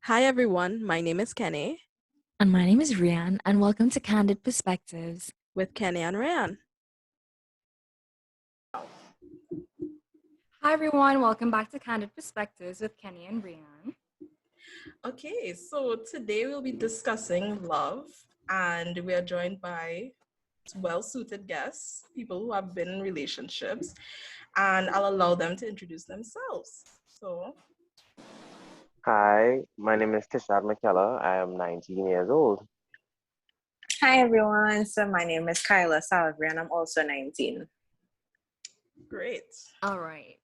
Hi everyone, my name is Kenny And my name is Rian, and welcome to Candid Perspectives. with Kenny and Ryan. Hi, everyone. Welcome back to Candid Perspectives with Kenny and Rian. Okay, so today we'll be discussing love, and we are joined by well-suited guests, people who have been in relationships, and I'll allow them to introduce themselves. So, Hi, my name is Tichard I am 19 years old. Hi everyone. So my name is Kyla and I'm also 19. great. All right.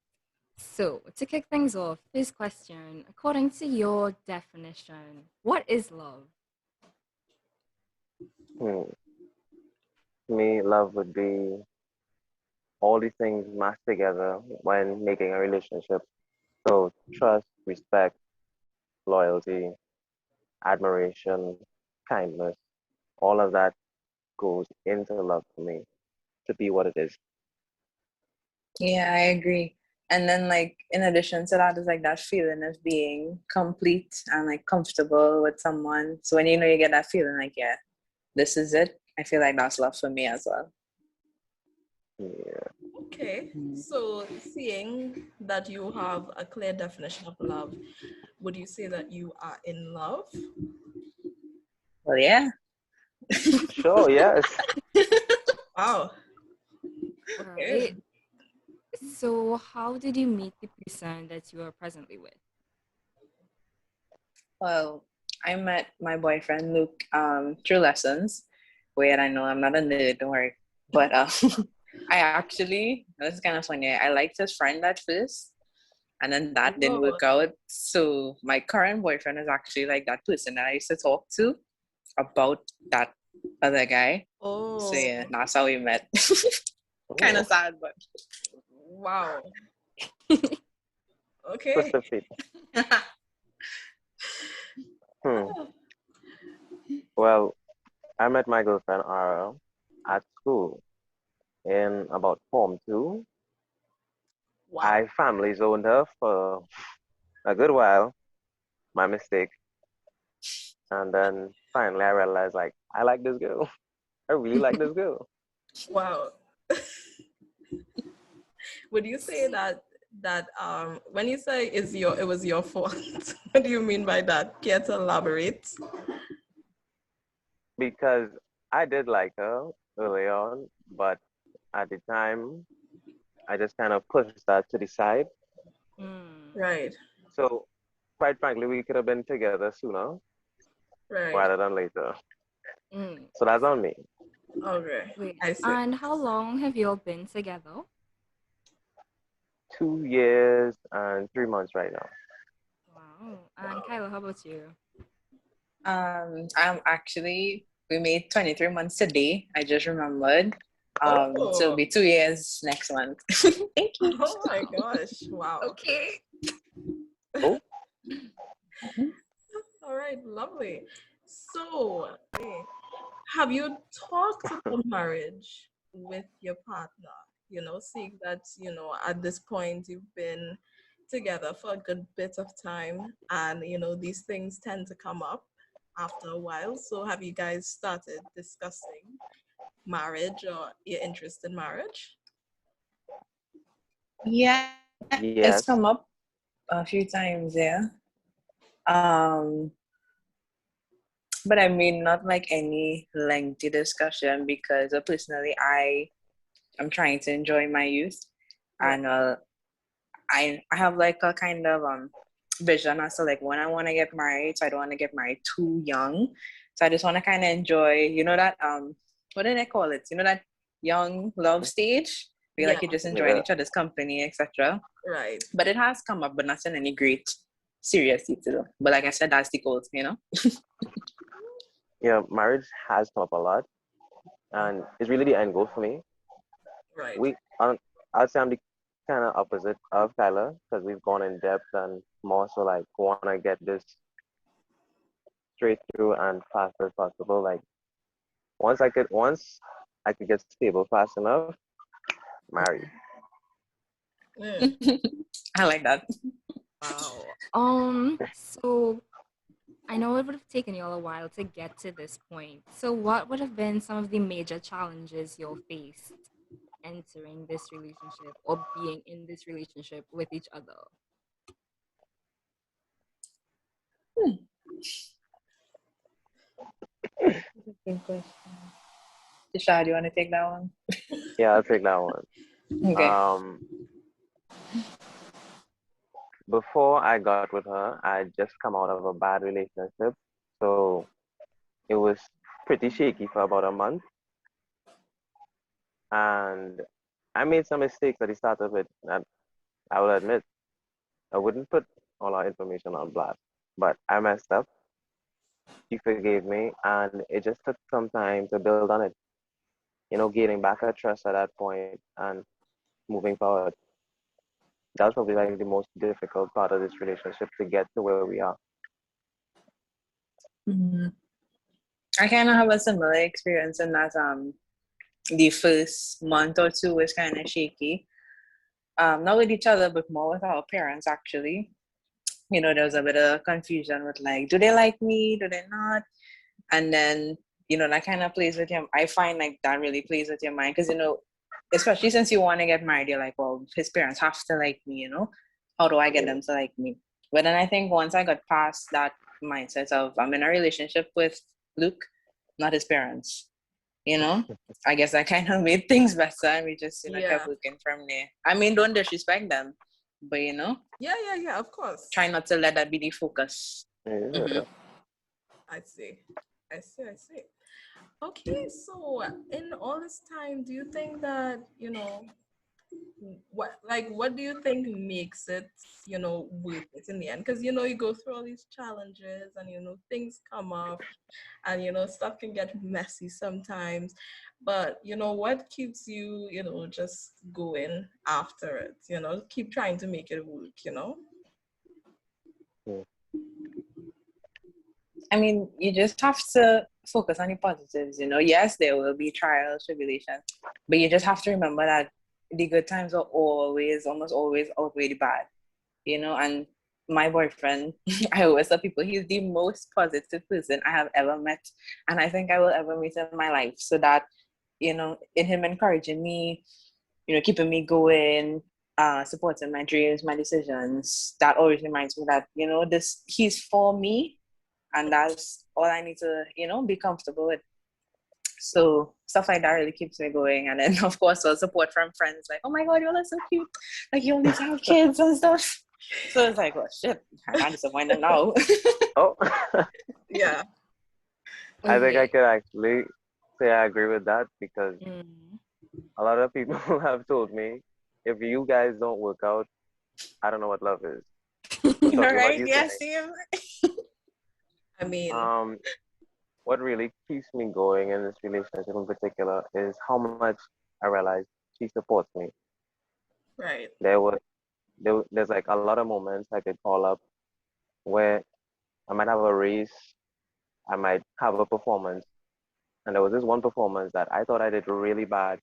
So, to kick things off, this question, according to your definition, what is love? Hmm. To me, love would be all these things mashed together when making a relationship. So, trust, respect, loyalty, admiration, kindness, all of that goes into love for me to be what it is. Yeah, I agree. And then in addition to that is that feeling of being complete and comfortable with someone. So when you get that feeling yeah, this is it. I feel like that's love for me as well. Yeah. Okay, Mm. so seeing that you have a clear definition of love, would you say that you are in love? Well, yeah. Sure, yes. Wow. All Okay. right. So, how did you meet the person that you are presently with? Well, I met my boyfriend Luke through lessons. Wait, I know I'm not a nerd, don't worry. But I actually, that's kind of funny. I liked his friend at first, and then that didn't Whoa. work out. So my current boyfriend is actually that person that I used to talk to about that other guy. So Oh, yeah, that's how we met. Kind of Oh, sad, but wow. Okay. specific. Hmm. Well, I met my girlfriend Ara at school in about Form 2. Wow. I family zoned her for a good while, my mistake. And then finally I realized I like this girl. I really like this girl. Wow. Would you say that when you say it was your fault, what do you mean by that? Care to elaborate? Because I did like her early on, but at the time I just kind of pushed that to the side. Mm. Right, So quite frankly, we could have been together sooner right. rather than later. Mm. So that's on me. Okay, Wait, I see. and how long have you all been together? 2 years and 3 months right now. Wow. And Wow. Kyla, how about you? I'm actually we made 23 months today. I just remembered. So it'll Oh, be 2 years next month. Thank you. oh my gosh. Wow. Okay. Oh, All right, lovely. So, have you talked about marriage with your partner? Seeing that, at this point you've been together for a good bit of time and, these things tend to come up after a while. So, have you guys started discussing marriage or your interest in marriage? Yeah, it's come yes. up a few times, yeah. Um, but I mean, not any lengthy discussion because personally, I'm trying to enjoy my youth, Right. and I have a kind of vision as to when I want to get married. So I don't want to get married too young. So I just want to kind of enjoy, that what do they call it? That young love stage where Yeah, you're just enjoying Yeah. each other's company, etc. right. But it has come up, but not in any great serious detail. But like I said, that's the goal. Yeah, marriage has come up a lot and it's really the end goal for me. Right. We I'd say I'm the kind of opposite of Kyla because we've gone in depth and more so wanna get this straight through and fast as possible. Once I could get stable fast enough, married. Mm. I like that. Wow. So I know it would have taken you all a while to get to this point. So, what would have been some of the major challenges you'll faced entering this relationship or being in this relationship with each other? Good question. Tichard, do you want to take that one? Yeah, I'll take that one. Okay. Before I got with her, I had just come out of a bad relationship. So it was pretty shaky for about a month. And I made some mistakes at the start of it. And I will admit, I wouldn't put all our information on blast. But I messed up. She forgave me. And it just took some time to build on it. Gaining back her trust at that point and moving forward. That was probably like the most difficult part of this relationship to get to where we are. Mm-hmm. I kind of have a similar experience in that the first month or two was kind of shaky. Not with each other, but more with our parents, actually. There was a bit of confusion with like, do they like me? Do they not? And then, that kind of plays with him. I find like that really plays with your mind because, especially since you want to get married, you're like, well, his parents have to like me, How do I get them to like me? But then I think once I got past that mindset of I'm in a relationship with Luke, not his parents, I guess that kind of made things better and we just, kept looking from there. I mean, don't disrespect them, but Yeah, of course. try not to let that be the focus. Yeah. Mm-hmm. I see. Okay, so in all this time, do you think that, what do you think makes it, worth it in the end? Because, you go through all these challenges and, things come up and, stuff can get messy sometimes. But, what keeps you, just going after it, keep trying to make it work. I mean, you just have to focus on the positives, Yes, there will be trials, tribulations, but you just have to remember that the good times are almost always outweigh the bad, and my boyfriend, I always tell people he's the most positive person I have ever met, and I think I will ever meet in my life. So that, in him encouraging me, keeping me going, supporting my dreams, my decisions, that always reminds me that, he's for me. And that's all I need to, be comfortable with. So stuff like that really keeps me going. And then, of course, support from friends like, oh my God, you all are so cute. Like, you always have kids and stuff. So it's like, oh, shit, I can't disappoint them now. Oh, Yeah. I think I could actually say I agree with that because Mm. a lot of people have told me if you guys don't work out, I don't know what love is. I'm talking All about right, you, yeah, Sydney. same. I mean, What really keeps me going in this relationship in particular is how much I realize she supports me. right. There's like a lot of moments I could call up where I might have a race, I might have a performance, and there was this one performance that I thought I did really bad,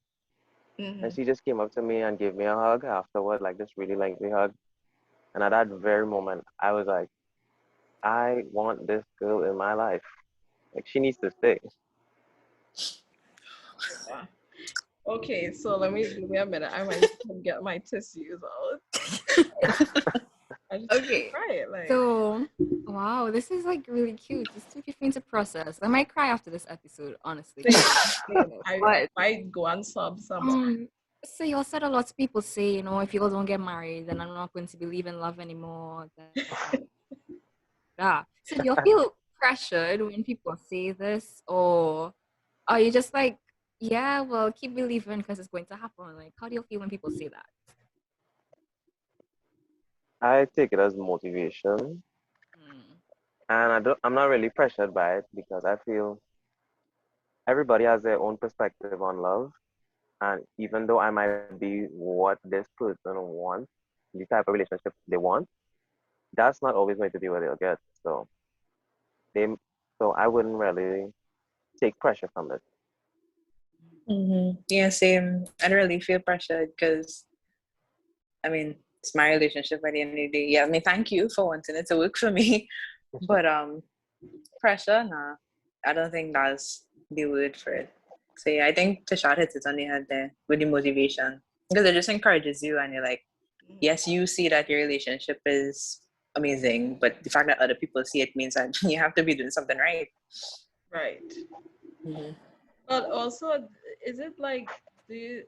Mm-hmm. and she just came up to me and gave me a hug afterward, like this really lengthy hug. And at that very moment, I was like, I want this girl in my life. Like she needs to stay. Yeah. Okay, so give me a minute. I might get my tissues out. I just Okay. cry like. So, wow, this is like really cute. This took you to process. I might cry after this episode, honestly. I might go and sob some. So you all said a lot of people say, if you all don't get married, then I'm not going to believe in love anymore. Yeah. So do you feel pressured when people say this, or are you just like, yeah, well, keep believing because it's going to happen? Like, how do you feel when people say that? I take it as motivation, and I'm not really pressured by it because I feel everybody has their own perspective on love. And even though I might be what this person wants, the type of relationship they want, that's not always going to be what they'll get. They, so I wouldn't really take pressure from it. Mm-hmm. Yeah, same. I don't really feel pressured because, I mean, it's my relationship at the end of the day. Yeah, I mean, thank you for wanting it to work for me. But Pressure, nah. I don't think that's the word for it. So yeah, I think Tichard hits it on the head there with the motivation. Because it just encourages you and you're like, yes, you see that your relationship is amazing, but the fact that other people see it means that you have to be doing something right. Right. Mm-hmm. But also, is it like, do you,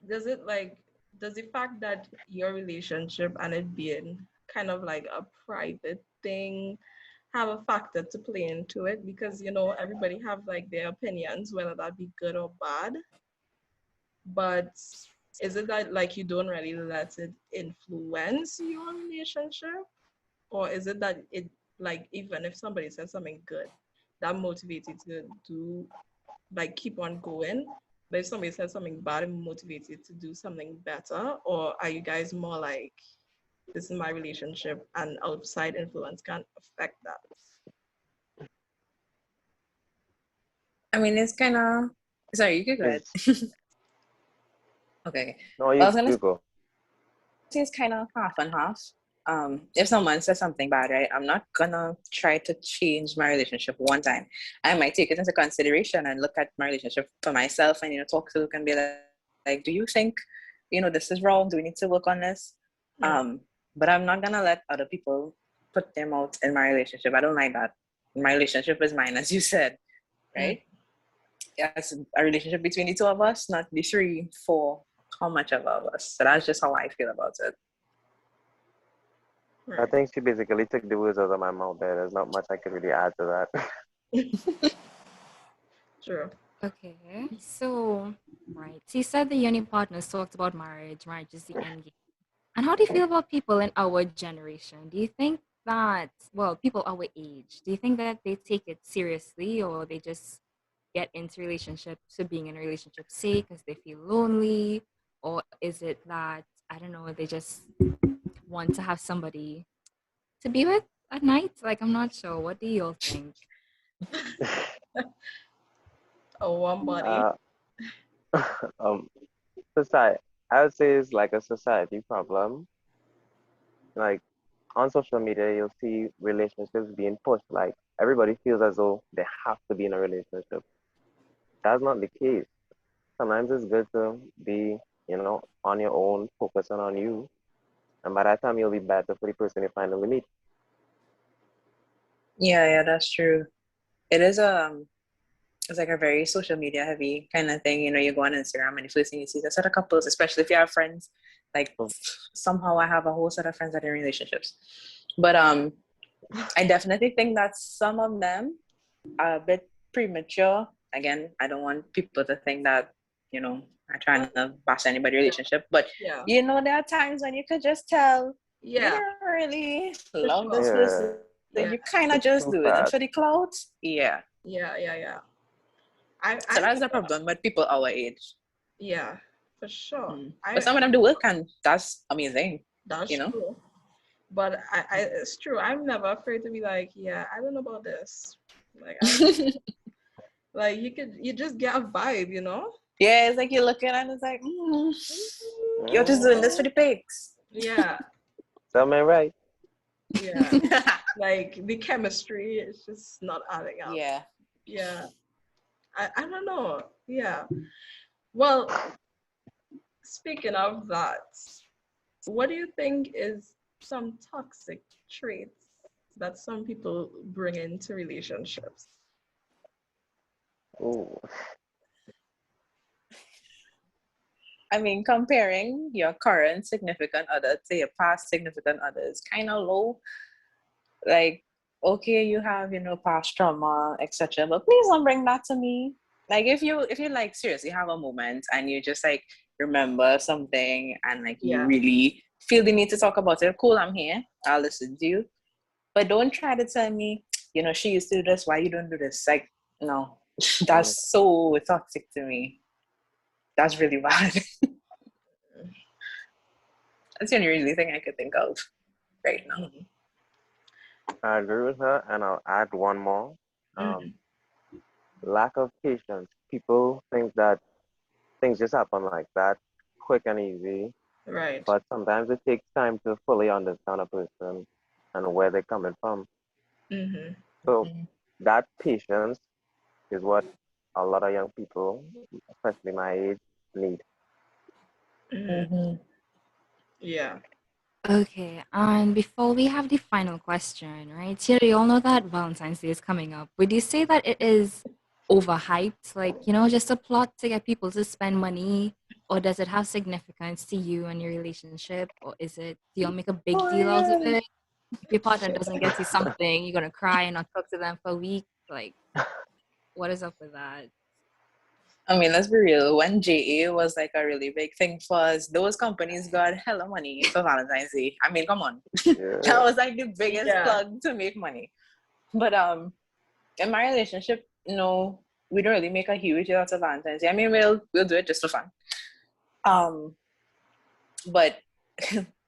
does it like, does the fact that your relationship and it being kind of like a private thing have a factor to play into it? Because, everybody have like their opinions, whether that be good or bad. But is it that like you don't really let it influence your relationship? Or is it that it, like, even if somebody says something good, that motivates you to do, like, keep on going? But if somebody says something bad, it motivates you to do something better? Or are you guys more like, this is my relationship and outside influence can't affect that? I mean, it's kind of. Sorry, you could go ahead. Is Okay. no, Well, I was you gonna go. say it's kind of half and half. If someone says something bad, right, I'm not gonna try to change my relationship one time. I might take it into consideration and look at my relationship for myself and talk to Luke and be like, do you think this is wrong? Do we need to work on this? Yeah. But I'm not gonna let other people put them out in my relationship. I don't like that. My relationship is mine, as you said, right? Yes, a relationship between the two of us, not the three, four, how much of us. So that's just how I feel about it. I Right. think she basically took the words out of my mouth there. There's not much I could really add to that. True. Okay, so right. So you said the uni partners talked about marriage. Marriage is the end game. And how do you feel about people in our generation? Do you think that, well, people our age, do you think that they take it seriously or they just get into relationships to being in a relationship sake because they feel lonely? Or is it that, I don't know, they just want to have somebody to be with at night? Like, I'm not sure. What do you all think? A warm body. uh, um, society. I would say it's like a society problem. Like on social media, you'll see relationships being pushed. Like everybody feels as though they have to be in a relationship. That's not the case. Sometimes it's good to be, on your own, focusing on you, and by that time you'll be better for the person you finally meet. Yeah, that's true. It is it's like a very social media heavy kind of thing. You go on Instagram and the first thing you see is a set of couples, especially if you have friends. Like So, somehow I have a whole set of friends that are in relationships. But I definitely think that some of them are a bit premature. Again, I don't want people to think that, I'm trying to bash anybody's relationship. But Yeah. there are times when you could just tell you Yeah. don't really For love sure. this yeah, person. Yeah. You kind of just too do it. And fast. for the clouds, yeah. Yeah. Yeah. Yeah. So I that's the never, problem with people our age. yeah, for sure. But some of them do work, and that's amazing. That's You know? true. But it's true. I'm never afraid to be like, yeah, I don't know about this. Like, I don't, like, you just get a vibe, you know? Yeah, it's like you're looking and it's like, you're just doing this for Mm, the pics. Yeah, tell me right. yeah. Like the chemistry is just not adding up. Yeah. Yeah. I don't know. Yeah. Well, speaking of that, what do you think is some toxic traits that some people bring into relationships? Ooh. I mean, comparing your current significant other to your past significant other is kind of low. Like, okay, you have, past trauma, etc. But please don't bring that to me. Like, if you like seriously have a moment and you just like remember something and like you Yeah. really feel the need to talk about it, cool, I'm here. I'll listen to you. But don't try to tell me, she used to do this, why you don't do this? Like, no, Mm. that's so toxic to me. That's really bad. That's the only really thing I could think of right now. Mhm. I agree with her, and I'll add one more. Um, Mhm. lack of patience. People think that things just happen like that, quick and easy, Right. but sometimes it takes time to fully understand a person and where they're coming from. Mhm. So Mhm. that patience is what a lot of young people, especially my age, need. Mhm. Mm-hmm. Yeah. Okay, and before we have the final question, right? Here, you all know that Valentine's Day is coming up. Would you say that it is overhyped, like, just a plot to get people to spend money, or does it have significance to you and your relationship, or do y'all make a big Oh deal out of yeah. it? If your partner doesn't get you something, you're gonna cry and not talk to them for a week. Like, what is up with that? I mean, let's be real. When JA was like a really big thing for us, those companies got hella money for Valentine's Day. I mean, come on. That Yeah. was like the biggest Yeah. plug to make money. But in my relationship, no, we don't really make a huge deal out of Valentine's Day. I mean, we'll do it just for fun. Um, but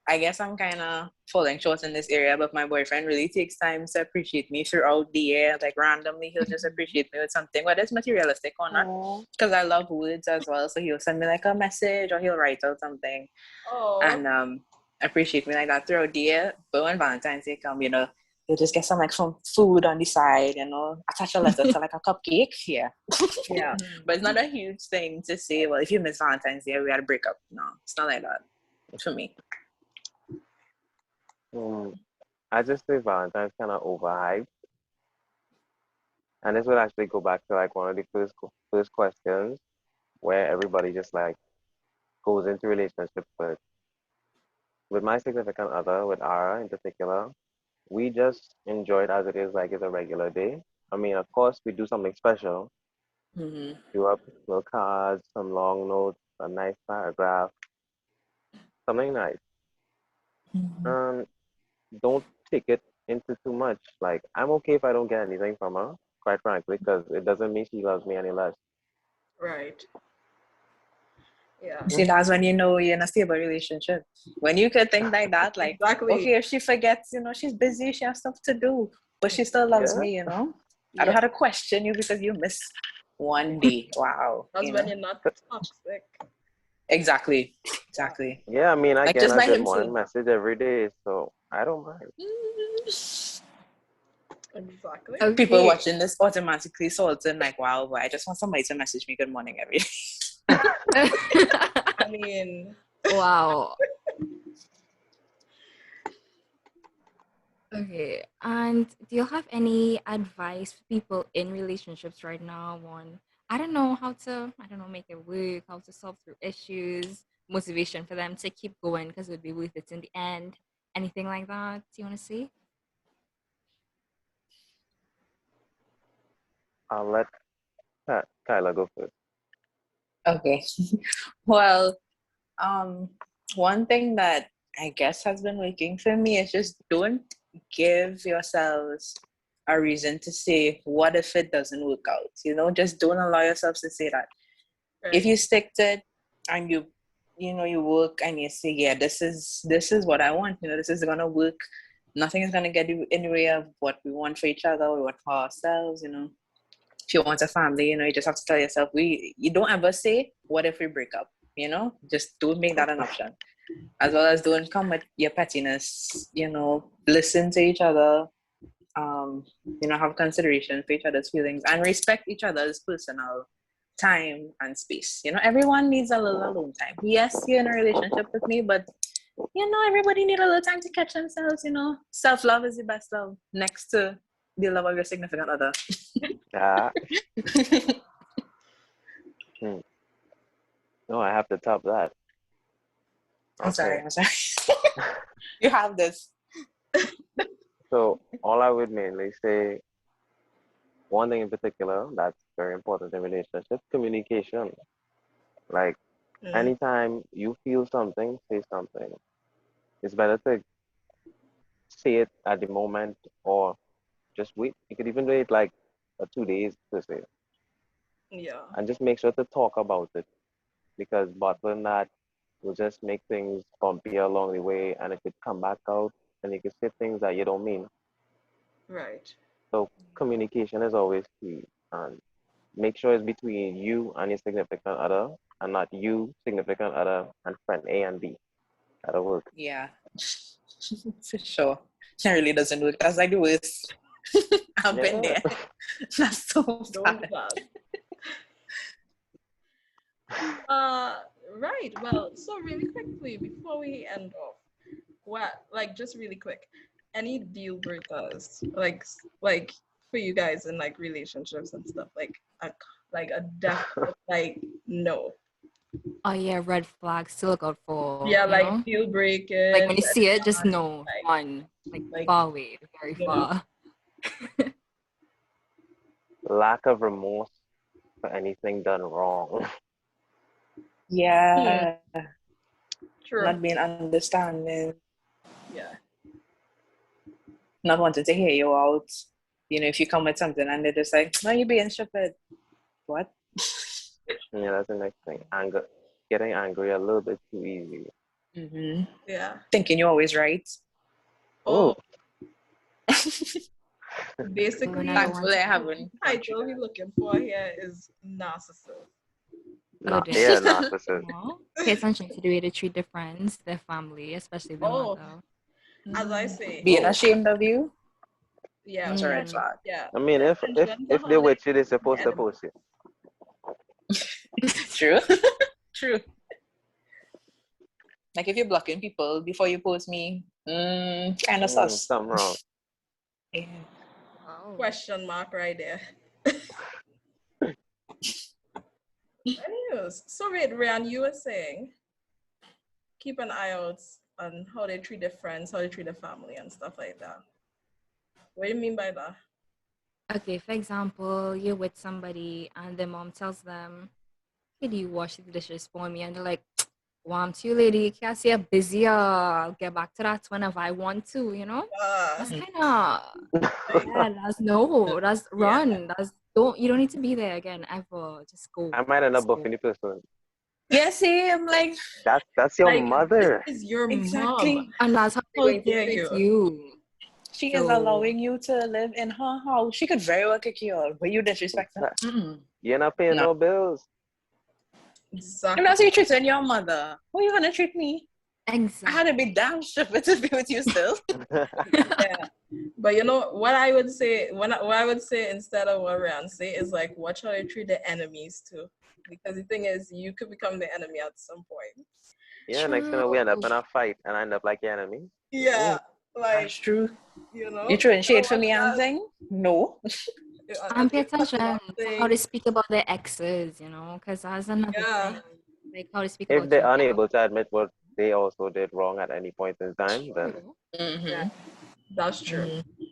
I guess I'm kind of falling short in this area. But my boyfriend really takes time to appreciate me throughout the year. Like randomly, he'll just appreciate me with something, whether it's materialistic or not. Aw. Because I love words as well, so he'll send me like a message or he'll write out something Oh. and appreciate me like that throughout the year. But when Valentine's Day come, you'll just get some food on the side, attach a letter to like a cupcake. Yeah. Yeah. Mhm. But it's not a huge thing to say, well, if you miss Valentine's Day, we gotta break up. No, it's not like that for me. Mm, I just say Valentine's kind of overhyped, and this would actually go back to like one of the first questions where everybody just like goes into relationships with my significant other, with Ara in particular. We just enjoy it as it is, like it's a regular day. I mean, of course, we do something special, Mm-hmm. do up little cards, some long notes, a nice paragraph, something nice. Mm-hmm. Um, don't take it into too much. Like, I'm okay if I don't get anything from her, quite frankly, because it doesn't mean she loves me any less. Right. Yeah. See, that's when you know you're in a stable relationship. When you could think like that, like, Exactly. okay, if she forgets, she's busy, she has stuff to do, but she still loves Yeah, me. I don't Yeah. have to question you because you miss one day. Wow, That's when you're not toxic. Exactly. Yeah. Exactly. yeah. I mean, I Like get just a by good him morning saying, message every day, so I don't mind. Exactly. people Okay. watching this automatically salting like, wow, but I just want somebody to message me good morning every day. I mean, Wow. Okay. And do you have any advice for people in relationships right now on I don't know how to make it work, how to solve through issues, motivation for them to keep going because it would be worth it in the end. Anything like that you want to see? I'll let Kyla go first. Okay. Well, Um, one thing that I guess has been working for me is just don't give yourselves a reason to say, what if it doesn't work out? Just don't allow yourselves to say that. If right. you stick to it and you work and you say, yeah, this is what I want, this is gonna work. Nothing is gonna get in the way of what we want for each other or what for ourselves. If you want a family, you just have to tell yourself, you don't ever say, what if we break up? Just don't make that an option. As well as don't come with your pettiness, listen to each other, have consideration for each other's feelings and respect each other's personal time and space. Everyone needs a little alone time. Yes, you're in a relationship with me, but everybody need a little time to catch themselves. Self-love is the best love next to the love of your significant other. Ah, hmm. No, I have to top that. I'm Okay. sorry. You have this. So all I would mainly say, one thing in particular that's very important in relationships, communication. Like Mm, anytime you feel something, say something. It's better to say it at the moment or just wait. You could even wait like 2 days to say it. yeah. And just make sure to talk about it because bottling that will just make things bumpy along the way and it could come back out and you could say things that you don't mean. Right. So communication is always key. And make sure it's between you and your significant other and not you, significant other, and friend A and B. That'll work. Yeah, for sure. It really doesn't work. That's like the worst. I've been Yeah. there. That's so Don't bad. laugh. Right. Well, so really quickly before we end off, what like just really quick, any deal breakers like for you guys in like relationships and stuff like a definite like no. Oh yeah, red flags to look out for, Yeah, you know? like deal Like breaking, when you see it, just know, like run. Like like far away, very you know. far. Lack of remorse for anything done wrong. Yeah. True. Not being understanding, Yeah. not wanting to hear you out. You know, if you come with something and they're just like, no, you're being stupid. What? Yeah, that's the next thing. Anger, getting angry a little bit too easy. Mm-hmm. Yeah. Thinking you're always right. Oh, When basically I don't want Thankfully, to I hear. haven't the gone through title we're looking for here is narcissist. Oh, Yeah, damn. narcissist. No. Pay attention to the way they treat their friends, their family, especially their Oh, mother. as I that. say, Being Oh, ashamed of you, yeah, that's a red Mm. flag. yeah. I mean, Pay if attention to if how they're they with you, they're treat the supposed to enemy. post it. True. True. Like if you're blocking people before you post me, kind of sus. Something wrong. Yeah. Wow. Question mark right there. Anyways, so wait, Ryan, you were saying keep an eye out on how they treat their friends, how they treat their family, and stuff like that. What do you mean by that? Okay, for example, you're with somebody and the mom tells them, "Could you wash the dishes for me?" And they're like, "Wow, I'm too lady. Can't see I'm busy. I'll get back to that whenever I want to, you know?" That's Mhm. kind of, Like, yeah, that's no, that's yeah, run. You don't need to be there again ever. Just go. I might end up Just go. buffing the person. Yeah, see, I'm like, That's your like mother. this is your mom. exactly. And that's how they're How going to dare treat you? you. She is So, allowing you to live in her house. She could very well kick you out, but you disrespect her. You're not paying No. no bills. And Exactly. that's how you treating your mother. How you gonna treat me? I exactly. had to be damn stupid to be with you still. Yeah. But you know what I would say what I would say instead of what Ryan say is like watch how they treat the enemies too. Because the thing is you could become the enemy at some point. Yeah, next thing we end up in a fight and I end up like the enemy. Yeah. Like, That's true. you know. You throwing shade for watch me and that. thing? No. And pay You cut attention them off to how thing. they speak about their exes, you know, because that's another Yeah. thing. Like how they speak If about they're you now. unable to admit what they also did wrong at any point in time, then True. Mm-hmm. Yeah. That's true. Mm-hmm.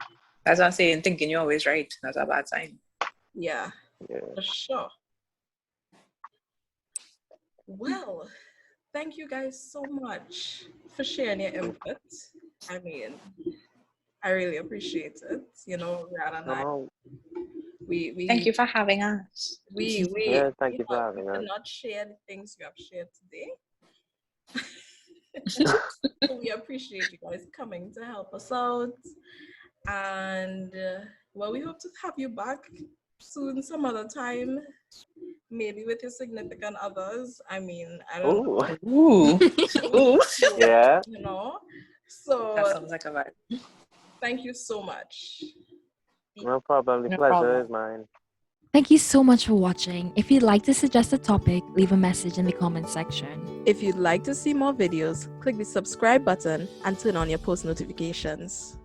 That's what I'm saying. Thinking you're always right. That's a bad sign. Yeah. yeah. For sure. Well, thank you guys so much for sharing your input. I mean, I really appreciate it. You know, Ryan and I, No, we Thank you for having us. yeah, thank you for having we us. cannot share the things you have shared today. So we appreciate you guys coming to help us out. And well, we hope to have you back soon, some other time, maybe with your significant others. I mean, I don't Ooh, know. Ooh. Ooh. yeah. You know. That So sounds like a vibe. thank you so much. No problem. The No pleasure problem. is mine. Thank you so much for watching. If you'd like to suggest a topic, leave a message in the comment section. If you'd like to see more videos, click the subscribe button and turn on your post notifications.